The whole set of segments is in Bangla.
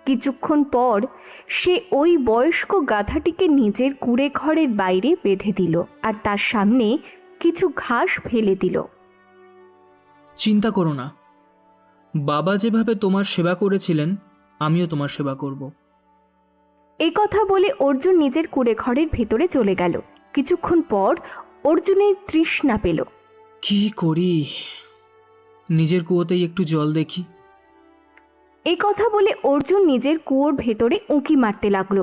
কিছুক্ষণ পর সে ওই বয়স্ক গাধাটিকে নিজের কুঁড়ে ঘরের বাইরে বেঁধে দিল আর তার সামনে কিছু ঘাস ফেলে দিল। চিন্তা করো না, বাবা যেভাবে তোমার সেবা করেছিলেন আমিও তোমার সেবা করব। এই কথা বলে অর্জুন নিজের কুঁড়ে ঘরের ভেতরে চলে গেল। কিছুক্ষণ পর অর্জুনের তৃষ্ণা পেল। কি করি, নিজের কুয়োতেই একটু জল দেখি। এই কথা বলে অর্জুন নিজের কুয়োর ভেতরে উঁকি মারতে লাগলো।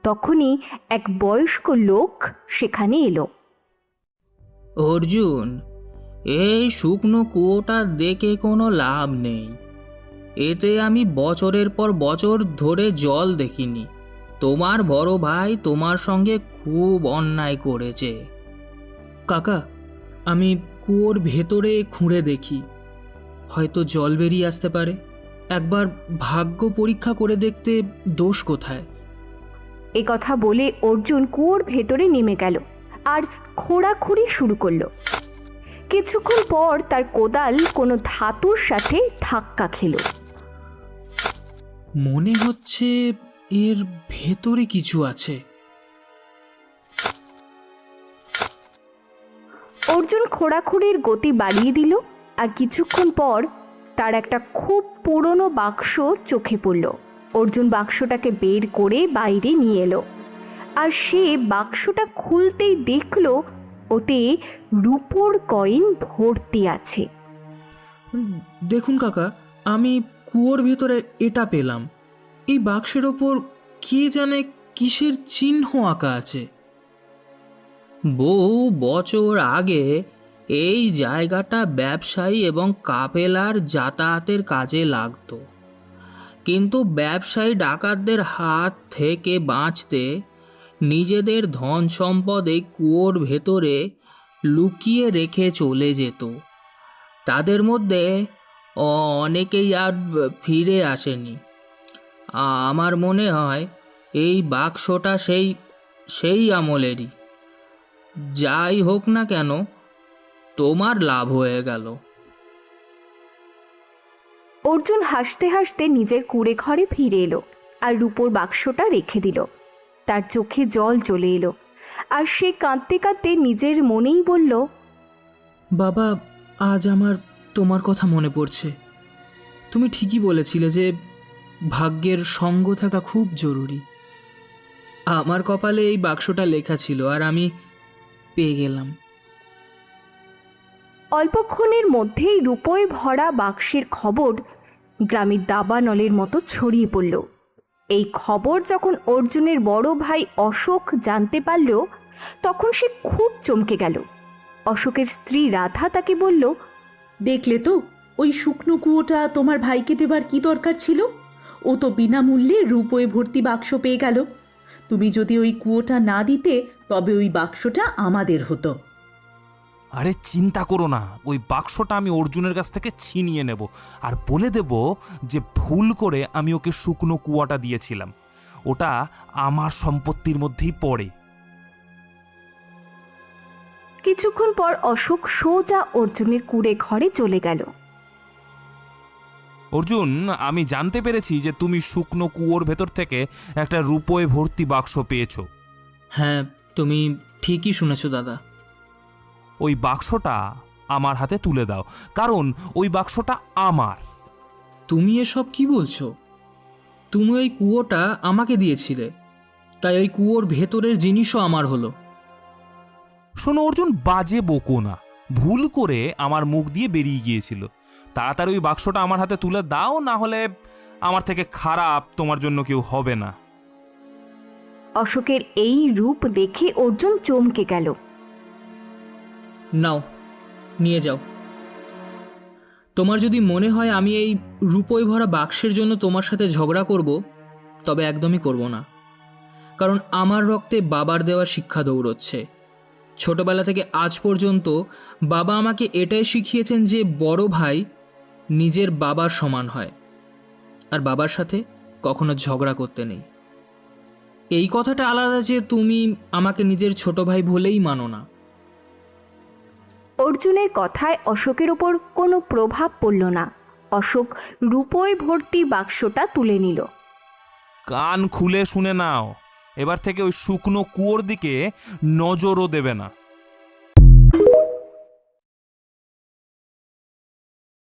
তখনই এক বয়স্ক লোক সেখানে এলো। অর্জুন, এই শুকনো কুয়োটা দেখে কোনো লাভ নেই। এতে আমি বছরের পর বছর ধরে জল দেখিনি। তোমার বড় ভাই তোমার সঙ্গে খুব অন্যায় করেছে। কাকা, আমি কুয়োর ভেতরে খুঁড়ে দেখি, হয়তো জল বেরিয়ে আসতে পারে। একবার ভাগ্য পরীক্ষা করে দেখতে দোষ কোথায়? এ কথা বলে অর্জুন কুয়োর ভেতরে নেমে গেল আর খোঁড়াখুড়ি শুরু করলো। কিছুক্ষণ পর তার কোদাল কোনো ধাতুর সাথে ধাক্কা খেল। মনে হচ্ছে এর ভেতরে কিছু আছে। অর্জুন খোঁড়াখুড়ির গতি বাড়িয়ে দিল আর কিছুক্ষণ পর তার একটা খুব পুরনো বাক্স চোখে পড়ল। অর্জুন বাক্সটাকে বের করে বাইরে নিয়ে এলো আর সে বাক্সটা খুলতেই দেখলো ওতে রূপোর কয়েন ভর্তি আছে। দেখুন কাকা, আমি কুয়োর ভেতরে এটা পেলাম। এই বাক্সের ওপর কে জানে কিসের চিহ্ন আঁকা আছে। বহু বছর আগে এই জায়গাটা ব্যবসায়ী এবং কাফেলার যাতায়াতের কাজে লাগতো, কিন্তু ব্যবসায়ী ডাকাতদের হাত থেকে বাঁচতে নিজেদের ধন সম্পদ এই কুয়োর ভেতরে লুকিয়ে রেখে চলে যেত। তাদের মধ্যে অনেকেই আর ফিরে আসেনি। আমার মনে হয় এই বাক্সটা সেই আমলেরই। যাই হোক না কেন, তোমার লাভ হয়ে গেল। অর্জুন হাসতে হাসতে নিজের কুঁড়ে ঘরে ফিরে এলো আর রূপোর বাক্সটা রেখে দিল। তার চোখে জল চলে এলো আর সে কাঁদতে কাঁদতে নিজের মনেই বলল, বাবা, আজ আমার তোমার কথা মনে পড়ছে। তুমি ঠিকই বলেছিলে যে ভাগ্যের সঙ্গ থাকা খুব জরুরি। আমার কপালে এই বাক্সটা লেখা ছিল আর আমি পেয়ে গেলাম। অল্পক্ষণের মধ্যেই রূপোয় ভরা বাক্সের খবর গ্রামের দাবানলের মতো ছড়িয়ে পড়ল। এই খবর যখন অর্জুনের বড় ভাই অশোক জানতে পারল তখন সে খুব চমকে গেল। অশোকের স্ত্রী রাধা তাকে বলল, দেখলে তো, ওই শুকনো কুয়োটা তোমার ভাইকে দেবার কি দরকার ছিল? ও তো বিনামূল্যে রূপোয় ভর্তি বাক্স পেয়ে গেল। তুমি যদি ওই কুয়োটা না দিতে তবে ওই বাক্সটা আমাদের হতো। আরে চিন্তা করো না, ওই বাক্সটা আমি অর্জুনের কাছ থেকে ছিনিয়ে নেব আর বলে দেব যে ভুল করে আমি ওকে শুকনো কুয়াটা দিয়েছিলাম। ওটা আমার সম্পত্তির মধ্যেই পড়ে। কিছুক্ষণ পর অশোক সোজা অর্জুনের কুঁড়ে ঘরে চলে গেল। অর্জুন, আমি জানতে পেরেছি যে তুমি শুকনো কুয়োর ভেতর থেকে একটা রূপোয় ভর্তি বাক্স পেয়েছো। হ্যাঁ, তুমি ঠিকই শুনেছো দাদা। ওই বাক্সটা আমার হাতে তুলে দাও, কারণ ওই বাক্সটা আমার। তুমি এসব কি বলছো? তুমি ওই কুয়োটা আমাকে দিয়েছিলে, তাই ওই কুয়োর ভেতরের জিনিসও আমার হলো। শোনো অর্জুন, বাজে বকো না। ভুল করে আমার মুখ দিয়ে বেরিয়ে গিয়েছিল। তাড়াতাড়ি ওই বাক্সটা আমার হাতে তুলে দাও, না হলে আমার থেকে খারাপ তোমার জন্য কেউ হবে না। অশোকের এই রূপ দেখে অর্জুন চমকে গেল। নাও, নিয়ে যাও। তোমার যদি মনে হয় আমি এই রূপোয় ভরা বাক্সের জন্য তোমার সাথে ঝগড়া করব, তবে একদমই করব না। কারণ আমার রক্তে বাবার দেওয়া শিক্ষা দৌড়চ্ছে। ছোটবেলা থেকে আজ পর্যন্ত বাবা আমাকে এটাই শিখিয়েছেন যে বড় ভাই নিজের বাবার সমান হয় আর বাবার সাথে কখনো ঝগড়া করতে নেই। এই কথাটা আলাদা যে তুমি আমাকে নিজের ছোট ভাই বলেই মানো না। অর্জুনের কথায় অশোকের ওপর কোনো প্রভাব পড়ল না। অশোক রূপোয় ভর্তি বাক্সটা তুলে নিল কান খুলে শুনে নাও, এবার থেকে ওই শুকনো কুয়োর দিকে নজরও দেবে না।